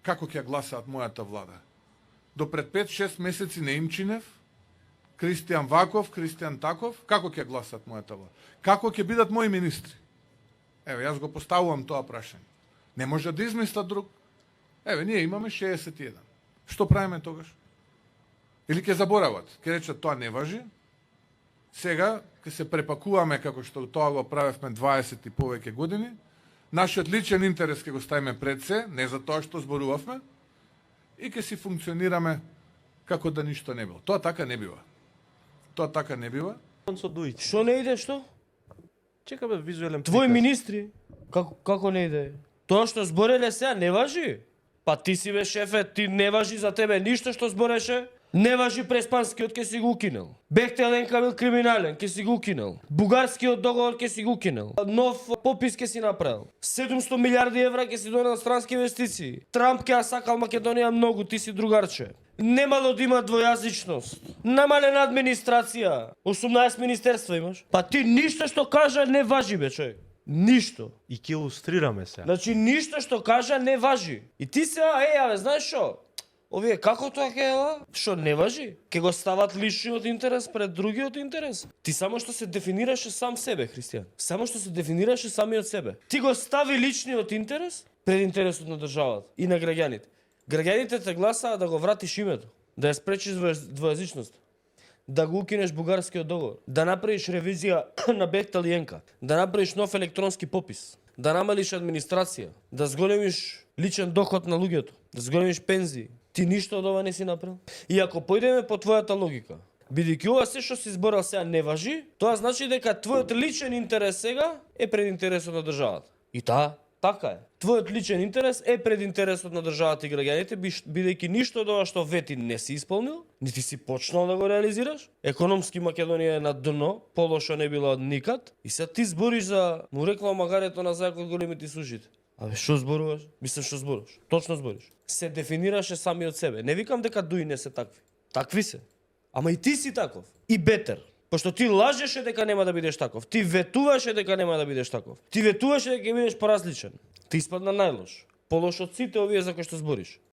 како ќе гласаат мојата влада. До пред 5-6 месеци Неимчинев, Кристијан Ваков, Кристијан Таков, како ќе гласаат мојата влада? Како ќе бидат мои министри? Еве, јас го поставувам тоа прашање. Не може да измислат друг. Еве, ние имаме 61. Што правиме тогаш? Или ќе заборават, ќе речат тоа не важи. Сега ќе се препакуваме како што тоа го правевме 20 и повеќе години. Нашиот личен интерес ќе го ставиме пред се, не за тоа што зборувавме, и ќе си функционираме како да ништо не било. Тоа така не бива. Тоа така не бива. Што не иде, што? Чекаме визуелен Твои приказ. министри, како не иде? Тоа што збореле сега не важи? Па ти си бе шефе, ти не важи за тебе ништо што збореше? Не важи Преспанскиот, ке си го укинал. Бехтеленка бил криминален, ке си го укинал. Бугарскиот договор ке си го укинал. Нов попис ке си направил. 700 милиарди евра ке си донел странски инвестиции. Трамп ке ја сакал Македонија многу, ти си другарче. Немало да има двојазичност. Намалена администрација. 18 министерства имаш. Па ти ништо што кажа не важи бе, човек. Ништо. И ќе илустрираме се. Значи ништо што кажа не важи. И ти сега, абе, знаеш што? Овие како тоа ќе ела? Што не важи? Ке го стават личниот интерес пред другиот интерес. Ти само што се дефинираше сам себе, Христијан. Само што се дефинираше самиот себе. Ти го стави личниот интерес пред интересот на државата и на граѓаните. Граѓаните те гласаа да го вратиш името, да ја спречиш двојазичност, да го укинеш бугарскиот договор, да направиш ревизија на Бехтел и Енка, да направиш нов електронски попис, да намалиш администрација, да зголемиш личен доход на луѓето, да зголемиш пензии. Ти ништо од ова не си направил. И ако појдеме по твојата логика, бидејќи ова се што си зборал сега не важи, тоа значи дека твојот личен интерес сега е пред интересот на државата. И така е. Твојот личен интерес е пред интересот на државата и граѓаните, бидејќи ништо од ова што вети не си исполнил, нити си почнал да го реализираш. Економски Македонија е на дно, полошо не било од никад. И сега ти збориш за, му рекла магарето на зајакот големите сушите. Абе, што зборуваш? Мислам што зборуваш. Точно збориш. Се дефинираше сами од себе. Не викам дека дуи не се такви. Такви се. Ама и ти си таков. И бетер. Пошто ти лажеше дека нема да бидеш таков. Ти ветуваше дека нема да бидеш таков. Ти ветуваше дека ќе бидеш поразличен. Ти испадна најлош. Полош од сите овие за кои што збориш.